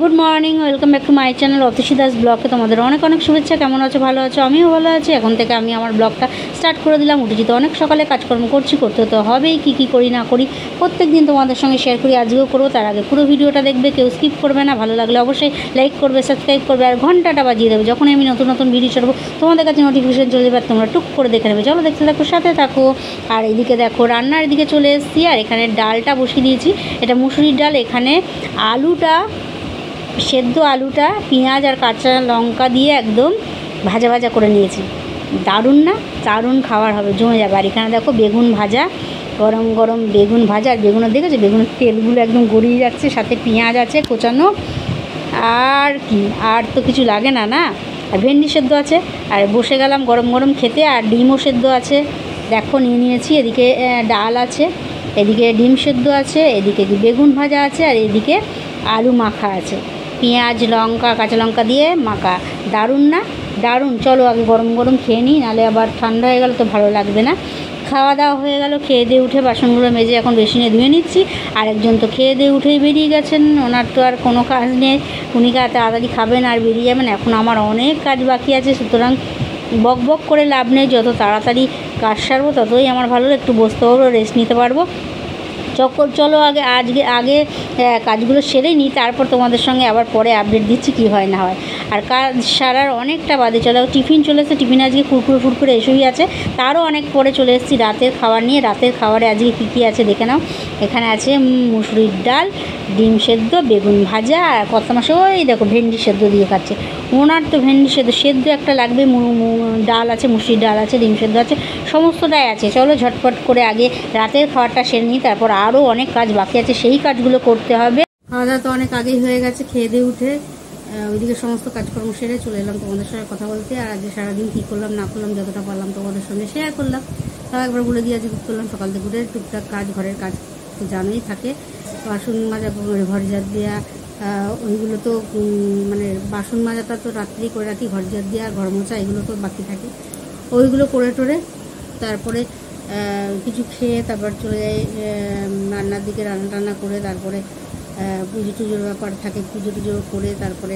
Good morning, welcome back to my channel Atasi Das ব্লগে তোমাদের অনেক অনেক শুভেচ্ছা। কেমন আছো? ভালো আছো? আমিও ভালো আছি। এখন থেকে আমি আমার ব্লগটা স্টার্ট করে দিলাম। উঠেছি তো অনেক সকালে, কাজকর্ম করতে তো হবেই। কী করি না করি প্রত্যেক দিন তোমাদের সঙ্গে শেয়ার করি, আজকেও করবো। তার আগে পুরো ভিডিওটা দেখবে, কেউ স্কিপ করবে না। ভালো লাগলে অবশ্যই লাইক করবে, সাবস্ক্রাইব করবে, আর ঘন্টাটা বাজিয়ে দেবে। যখন আমি নতুন নতুন ভিডিও ছাড়বো তোমাদের কাছে নোটিফিকেশান চলে যাবে, তোমরা টুক করে দেখে নেবে। চলো দেখতে থাকো, সাথে থাকো। আর এদিকে দেখো রান্নার দিকে চলে এসেছি, আর এখানে ডালটা বসিয়ে দিয়েছি। এটা মুসুরির ডাল। এখানে সেদ্ধ আলুটা পেঁয়াজ আর কাঁচা লঙ্কা দিয়ে একদম ভাজা ভাজা করে নিয়েছি। দারুণ না? দারুণ খাবার হবে, জমে যাবে। আর এখানে দেখো বেগুন ভাজা, গরম গরম বেগুন ভাজা। আর বেগুনের দেখেছো, বেগুনের তেলগুলো একদম গড়িয়ে যাচ্ছে। সাথে পেঁয়াজ আছে কোচানো। আর কি, আর তো কিছু লাগে না, না? আর ভেন্ডি সেদ্ধ আছে। আর বসে গেলাম গরম গরম খেতে। আর ডিমও সেদ্ধ আছে, দেখো নিয়ে নিয়েছি। এদিকে ডাল আছে, এদিকে ডিম সেদ্ধ আছে, এদিকে বেগুন ভাজা আছে, আর এদিকে আলু মাখা আছে। পেঁয়াজ লঙ্কা কাঁচা লঙ্কা দিয়ে মাখা। দারুণ না? দারুণ। চলো আগে গরম গরম খেয়ে নিই, নাহলে আবার ঠান্ডা হয়ে গেল তো ভালো লাগবে না। খাওয়া দাওয়া হয়ে গেল, খেয়ে দিয়ে উঠে বাসনগুলো মেজে এখন বেসিনে ধুয়ে নিচ্ছি। আরেকজন তো খেয়ে দিয়ে উঠেই বেরিয়ে গেছেন, ওনার তো আর কোনো কাজ নেই। উনি তাড়াতাড়ি খাবেন আর বেরিয়ে যাবেন। এখন আমার অনেক কাজ বাকি আছে, সুতরাং বক বক করে লাভ নেই। যত তাড়াতাড়ি কাজ সারবো ততই আমার ভালো, একটু বসতে পারবো, রেস্ট নিতে পারবো। চলো আগে কাজগুলো সেরে নিই, তারপর তোমাদের সঙ্গে আবার পরে আপডেট দিচ্ছি কী হয় না হয়। আর কাজ সারার অনেকটা বাদে চলো টিফিন চলে এসেছে। টিফিনে আজকে ফুরফুরে এসবই আছে। তারও অনেক পরে চলে এসেছি রাতের খাবার নিয়ে। রাতের খাবারে আজকে কী আছে দেখে নাও। এখানে আছে মুসুরির ডাল, ডিম সেদ্ধ, বেগুন ভাজা, আর কত মাসে ওই দেখো ভেন্ডি সেদ্ধ দিয়ে খাচ্ছে। ওনার তো ভেন্ডি সেদ্ধ একটা লাগবে। ডাল আছে, মুসুরির ডাল আছে, ডিম সেদ্ধ আছে, সমস্তটাই আছে। চলো ঝটপট করে আগে রাতের খাবারটা সেরে নিই, তারপর আরও অনেক কাজ বাকি আছে, সেই কাজগুলো করতে হবে। খাওয়া দাওয়া তো অনেক আগেই হয়ে গেছে। খেয়ে দিয়ে উঠে ওইদিকে সমস্ত কাজকর্ম সেরে চলে এলাম তোমাদের সঙ্গে কথা বলতে। আর আজকে সারাদিন কী করলাম না করলাম যতটা পারলাম তোমাদের সঙ্গে শেয়ার করলাম। তাও একবার বলে দিয়ে আজকে করলাম। সকাল থেকে উঠে টুকটাক কাজ, ঘরের কাজ তো জানোই থাকে। বাসন মাজা, ঘর ঝাড় দেওয়া, ওইগুলো তো মানে বাসন মাজাটা তো রাত্রেই করে রাখি। ঘর ঝাড় দেওয়া, ঘর মোছা, এগুলো তো বাকি থাকে। ওইগুলো করে টোরে তারপরে কিছু খেয়ে তারপর চলে যাই রান্নার দিকে। রান্না টান্না করে তারপরে পুজো টুজোর ব্যাপার থাকে, পুজো টুজো করে তারপরে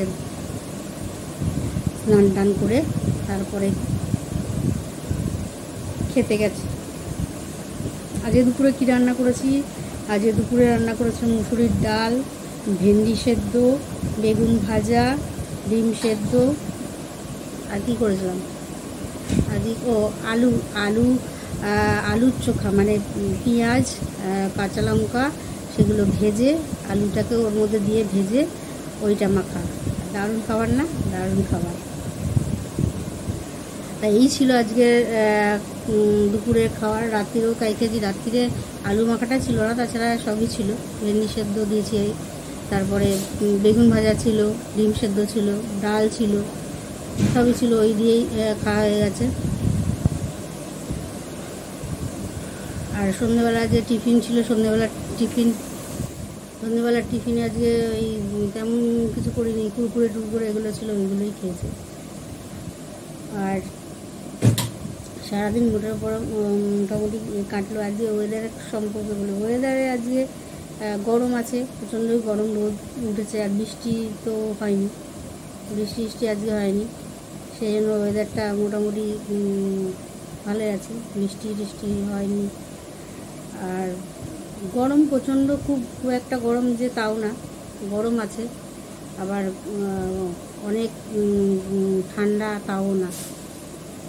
স্নান টান করে তারপরে খেতে গেছি। আজকে দুপুরে কী রান্না করেছি? আজকে দুপুরে রান্না করেছি মুসুরির ডাল, ভেন্ডি সেদ্ধ, বেগুন ভাজা, ডিম সেদ্ধ। আর কী করেছিলাম আজকে? আলুর চোখা, মানে পেঁয়াজ কাঁচা লঙ্কা সেগুলো ভেজে, আলুটাকে ওর মধ্যে দিয়ে ভেজে ওইটা মাখা। দারুণ খাবার না? দারুণ খাবার। তাই এই ছিল আজকের দুপুরের খাবার। রাত্রিরেও তাই খেয়েছি। রাত্রিরে আলু মাখাটা ছিল না, তাছাড়া সবই ছিল। ভেন্ডি সেদ্ধ দিয়েছি, তারপরে বেগুন ভাজা ছিল, ডিম সেদ্ধ ছিল, ডাল ছিল, সবই ছিল। ওই দিয়েই খাওয়া হয়ে গেছে। আর সন্ধ্যেবেলা যে টিফিন ছিল, সন্ধ্যেবেলার টিফিনে আজকে ওই তেমন কিছু করিনি। কুরকুরে এগুলো ছিল, ওইগুলোই খেয়েছে। আর সারাদিন মোটামুটি কাটলো। আজকে ওয়েদারের সম্পর্কে বলে, ওয়েদারে আজকে গরম আছে, প্রচণ্ডই গরম, রোদ উঠেছে। আর বৃষ্টি তো হয়নি, বৃষ্টি আজকে হয়নি। সেই জন্য ওয়েদারটা মোটামুটি ভালোই আছে, বৃষ্টি হয়নি। আর গরম প্রচণ্ড, খুব একটা গরম যে তাও না, গরম আছে। আবার অনেক ঠান্ডা তাও না,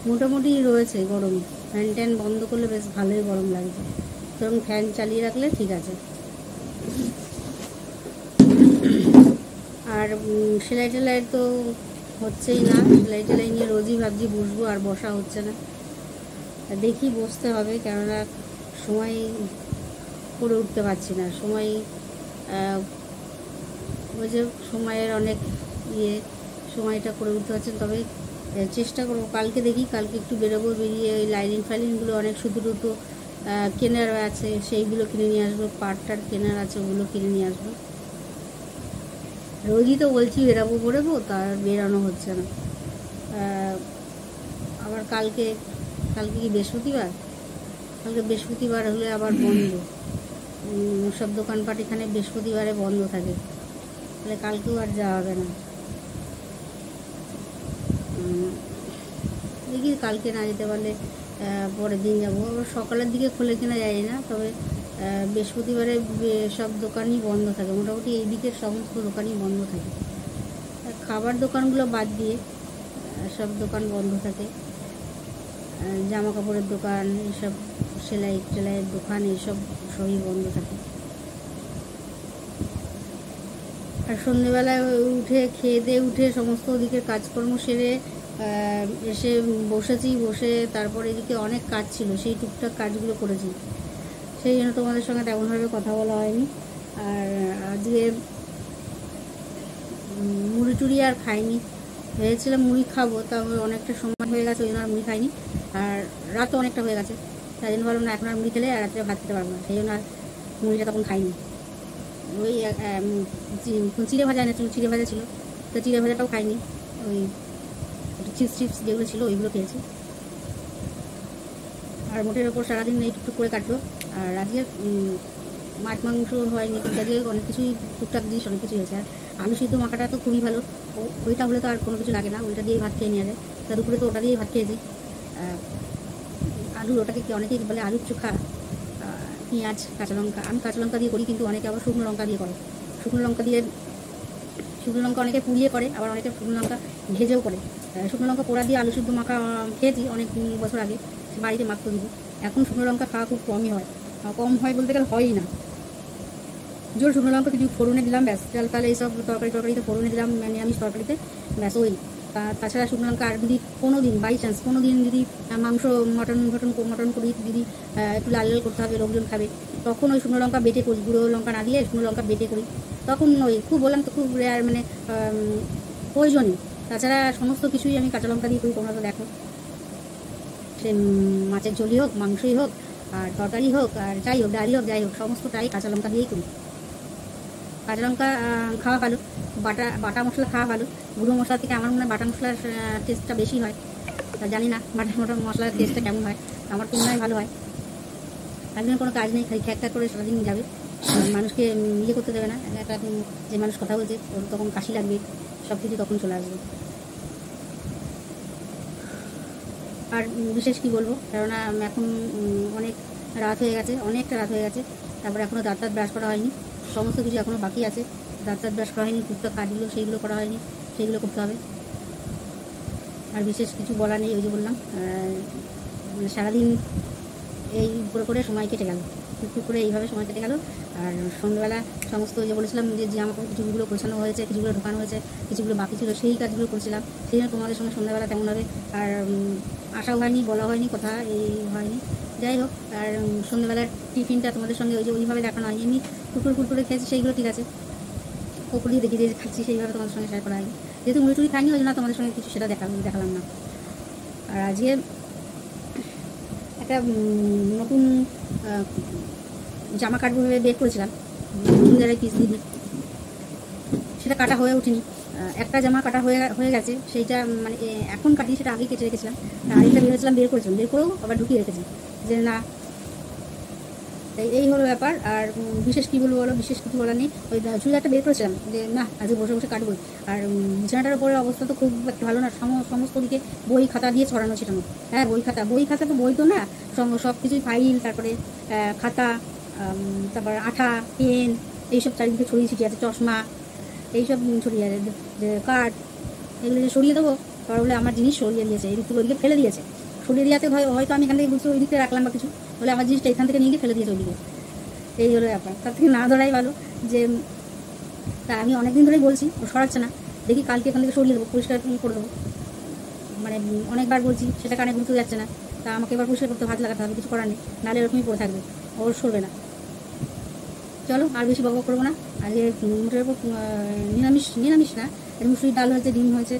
মোটামুটি রয়েছে গরম। ফ্যান বন্ধ করলে বেশ ভালোই গরম লাগছে, সুতরাং ফ্যান চালিয়ে রাখলে ঠিক আছে। আর সেলাই টেলাই তো হচ্ছেই না। সেলাই টেলাই নিয়ে রোজই ভাবছি বসবো, আর বসা হচ্ছে না। দেখি বসতে হবে, কেননা সময় করে উঠতে পারছি না। ওই যে সময়ের অনেক সময়টা করে উঠতে পারছেন। তবে চেষ্টা করবো, কালকে দেখি, কালকে একটু বেরোবো। বেরিয়ে ওই লাইনিংগুলো অনেক সুতো কেনার আছে, সেইগুলো কিনে নিয়ে আসবো। পাটটার কেনার আছে, ওগুলো কিনে নিয়ে আসবো। রোজই তো বলছি বেরোবো, তার বেরানো হচ্ছে না। আবার কালকে কি বৃহস্পতিবার? কালকে বৃহস্পতিবার হলে আবার বন্ধ। সব দোকানপাট এখানে বৃহস্পতিবারে বন্ধ থাকে। তাহলে কালকেও আর যাওয়া হবে না। দেখি কালকে না যেতে পারলে পরের দিন যাবো। সকালের দিকে খোলে কিনা জানি না, তবে বৃহস্পতিবারে সব দোকানই বন্ধ থাকে, মোটামুটি এই দিকের সমস্ত দোকানই বন্ধ থাকে। খাবার দোকানগুলো বাদ দিয়ে সব দোকান বন্ধ থাকে। জামা কাপড়ের দোকান, এইসব সেলাই টেলাইয়ের দোকান, এইসব সবই বন্ধ থাকে। আর সন্ধেবেলায় উঠে খেয়ে দিয়ে উঠে সমস্ত ওদিকের কাজকর্ম সেরে এসে বসেছি, বসে তারপর এদিকে অনেক কাজ ছিল, সেই টুকটাক কাজগুলো করেছি, সেই জন্য তোমাদের সঙ্গে তেমনভাবে কথা বলা হয়নি। আর আজকে মুড়ি টুড়ি আর খাইনি, ভেবেছিলাম মুড়ি খাবো, তবে অনেকটা সময় হয়ে গেছে, ওই জন্য আর মুড়ি খাইনি। আর রাতও অনেকটা হয়ে গেছে, তাই জন্য ভাবলাম না এখন আর মুড়ি খেলে আর রাত্রে ভাত খেতে পারবো না, সেই জন্য আর মুড়িটা তখন খাইনি। ওই চিড়ে ভাজা এনেছিল, চিড়ে ভাজা ছিল, তো চিড়ে ভাজাটাও খাইনি, ওই চিপস টিপস যেগুলো ছিল ওইগুলো খেয়েছি। আর মোটের ওপর সারাদিন এই টুকটুক করে কাটলো। আর আজকে মাছ মাংস হয়নি, কিন্তু আজকে অনেক কিছুই টুকটাক জিনিস অনেক কিছুই হয়েছে। আর আলু সিদ্ধ মাখাটা তো খুবই ভালো, ওইটা হলে তো আর কোনো কিছু লাগে না, ওইটা দিয়েই ভাত খেয়ে নিয়ে যায়। তার উপরে তো ওটা দিয়েই ভাত খেয়েছি। আলু ওটাকে অনেকেই বলে আলুর চোখা, পেঁয়াজ কাঁচা লঙ্কা, আমি কাঁচা লঙ্কা দিয়ে করি, কিন্তু অনেকে আবার শুকনো লঙ্কা দিয়ে করে। শুকনো লঙ্কা অনেকে পুড়িয়ে করে, আবার অনেকে শুকনো লঙ্কা ভেজেও করে। শুকনো লঙ্কা পোড়া দিয়ে আলু সিদ্ধ মাখা খেয়েছি অনেক বছর আগে, বাড়িতে মাখতে দিব। এখন শুকনো লঙ্কা খাওয়া খুব কমই হয়, কম হয় বলতে গেলে হয়ই না। জোর শুকনো লঙ্কা কিছু ফোড়নে দিলাম, ব্যাস। তাহলে এইসব তরকারিতে ফোড়নে দিলাম, নিরামিষ তরকারিতে, ব্যাস ওই। তাছাড়া শুকনো লঙ্কা, আর যদি কোনো দিন বাই চান্স কোনো দিন যদি মাংস মটন করি, যদি একটু লাল লাল করতে হবে, লোকজন খাবে, তখন ওই শুকনো লঙ্কা বেটে করি, গুঁড়ো লঙ্কা না দিয়ে শুকনো লঙ্কা বেটে করি, তখন ওই খুব বললাম তো খুব রেয়ার, মানে প্রয়োজনই। তাছাড়া সমস্ত কিছুই আমি কাঁচা লঙ্কা দিয়ে করি, তোমরা তো দেখো, সে মাছের ঝোলই হোক, মাংসই হোক, আর তরকারি হোক, আর যাই হোক, ডালি হোক, যাই হোক, সমস্তটাই কাঁচা লঙ্কা দিয়েই করি। কাঁচা লঙ্কা খাওয়া ভালো, বাটা মশলা খাওয়া ভালো। গুঁড়ো মশলা থেকে আমার মনে হয় বাটা মশলার টেস্টটা বেশি হয়, তা জানি না বাটা মশলার টেস্টটা কেমন হয়, আমার তো মনে হয় ভালো হয়। তার জন্য কোনো কাজ নেই, খালি খ্যাক করে সারাদিন যাবে, মানুষকে ইয়ে করতে দেবে না। একটা যে মানুষ কথা বলছে ওর তখন কাশি লাগবে, সব কিছু তখন চলে আসবে। আর বিশেষ কি বলবো, কেননা এখন অনেক রাত হয়ে গেছে, অনেকটা রাত হয়ে গেছে, তারপরে এখনও দাঁত ব্রাশ করা হয়নি, সমস্ত কিছু এখনও বাকি আছে। দাঁত ব্রাশ করা হয়নি, টুকটাক কাজগুলো সেইগুলো করা হয়নি, সেইগুলো করতে হবে। আর বিশেষ কিছু বলা নেই, ওই যে বললাম, সারাদিন এই করে সময় কেটে গেল, টুকটুক করে এইভাবে সময় কেটে গেল। আর সন্ধ্যাবেলা সমস্ত যে বলেছিলাম যে জামা কাপড় কিছুগুলো গোছানো হয়েছে, কিছুগুলো ঢোকানো হয়েছে, কিছুগুলো বাকি ছিল, সেই কাজগুলো করছিলাম। সেই জন্য তোমাদের সঙ্গে সন্ধ্যাবেলা তেমনভাবে আর আসাও হয়নি, বলা হয়নি, কথা এই হয়নি। যাই হোক, আর সন্ধ্যাবেলার টিফিনটা তোমাদের সঙ্গে ওই যে ওইভাবে দেখানো হয়নি, এমনি কুরকুরে খেয়েছি, সেইগুলো ঠিক আছে, ওপর দিয়ে দেখিয়ে দিয়ে খাচ্ছি, সেইভাবে তোমাদের সঙ্গে শেয়ার করা হয়নি, যেহেতু মুড়ি টুড়ি খাইনি, ওই জন্য তোমাদের সঙ্গে কিছু সেটা দেখালাম না। আর আজকে একটা নতুন জামা কাটবো ভেবে বের করেছিলাম, চুড়িদারের পিস দিয়ে, সেটা কাটা হয়ে ওঠেনি। একটা জামা কাটা হয়ে গেছে, সেইটা মানে এখন কাটি, সেটা আগেই কেটে রেখেছিলাম। আরেকটা ভেবেছিলাম বের করেও আবার ঢুকিয়ে রেখেছি, যে না, এই হলো ব্যাপার। আর বিশেষ কী বলবো বলো, বিশেষ কিছু বলার নেই। ওই চুড়িদারটা বের করেছিলাম যে না, আজকে বসে বসে কাটবই। আর বিছানাটার উপরে অবস্থা তো খুব ভালো না, সমস্ত দিকে বই খাতা দিয়ে ছড়ানো ছিটানো। হ্যাঁ, বই খাতা তো বই তো না, সব কিছুই ফাইল, তারপরে খাতা, তারপর আঠা, পেন, এইসব চারিদিকে ছড়িয়ে ছিটিয়ে আছে, চশমা, এইসব ছড়িয়ে আছে, যে কার্ড, এগুলো যে সরিয়ে দেবো, তারপর বলে আমার জিনিস সরিয়ে দিয়েছে, এই দিকগুলো ওইদিকে ফেলে দিয়েছে। সরিয়ে দিয়েছে হয়তো আমি এখান থেকে বুঝতে ওই দিকে রাখলাম বা কিছু, বলে আমার জিনিসটা এখান থেকে নিয়ে গিয়ে ফেলে দিয়েছে ওইদিকে। এই হলো ব্যাপার, তার থেকে না ধরাই ভালো। যে তা আমি অনেকদিন ধরেই বলছি, ও সরাচ্ছে না, দেখি কালকে এখান থেকে সরিয়ে দেবো, পরিষ্কার করে দেবো, মানে অনেকবার বলছি, সেটা কানে গুরুত্ব যাচ্ছে না। তা আমাকে এবার পরিষ্কার করতে হাত লাগাতে হবে, কিছু করার নেই, নাহলে এরকমই পড়ে থাকবে, ওর সরবে না। চলো, আর বেশি বকবক করবো না। আজকে মুটের উপর নিরামিষ না, মুসুরির ডাল হয়েছে, ডিম হয়েছে,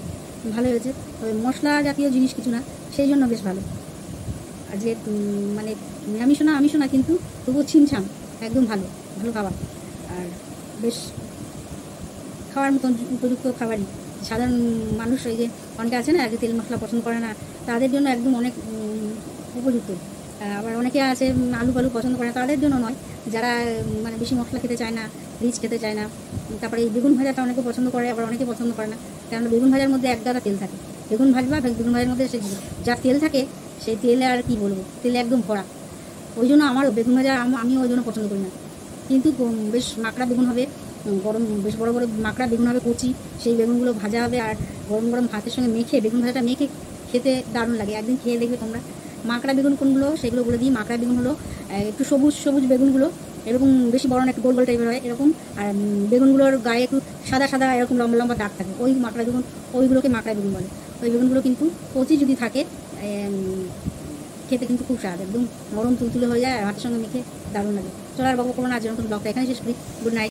ভালো হয়েছে, তবে মশলা জাতীয় জিনিস কিছু না, সেই জন্য বেশ ভালো। আর যে মানে নিরামিষও না আমিষও না, কিন্তু তবুও ছিমছাম, একদম ভালো খাবার, আর বেশ খাওয়ার মতন উপযুক্ত খাবারই। সাধারণ মানুষ, এই যে অনেকে আছে না, যে তেল মশলা পছন্দ করে না, তাদের জন্য একদম অনেক উপযুক্ত। আবার অনেকে আছে আলু ফালু পছন্দ করে না, তাদের জন্য নয়। যারা মানে বেশি মশলা খেতে চায় না, রিচ খেতে চায় না। তারপরে এই বেগুন ভাজাটা অনেকে পছন্দ করে, আবার অনেকে পছন্দ করে না। কারণ বেগুন ভাজার মধ্যে এক গাদা তেল থাকে। বেগুন ভাজবা, বেগুন ভাজার মধ্যে সে যা তেল থাকে, সেই তেলে আর কি বলবো, তেলে একদম ভরা। ওই জন্য আমারও বেগুন ভাজা আমিও ওই জন্য পছন্দ করি না। কিন্তু বেশ মাকড়া বেগুন হবে, গরম বেশ বড় বড় মাকড়া বেগুন হবে কচি, সেই বেগুনগুলো ভাজা হবে, আর গরম গরম ভাতের সঙ্গে মেখে বেগুন ভাজাটা মেখে খেতে দারুণ লাগে। একদিন খেয়ে দেখবে তোমরা। মাকড়া বেগুন কোনগুলো সেগুলো বলে দিই। মাকড়া বেগুন হলো একটু সবুজ সবুজ বেগুনগুলো, এরকম বেশি বড় না, একটু গোল গোল টাইপের হয় এরকম। আর বেগুনগুলোর গায়ে একটু সাদা সাদা এরকম লম্বা লম্বা দাগ থাকে, ওই মাকড়া বেগুন, ওইগুলোকে মাকড়া বেগুন বলে। ওই বেগুনগুলো কিন্তু কচি যদি থাকে খেতে কিন্তু খুব স্বাদ, একদম নরম তুলতুলে হয়ে যায়, আর ভাতের সঙ্গে মেখে দারুণ লাগে। চলো আর বাবু কোনো না, আজ নতুন ব্লগটা এখানে শেষ করি। Good night.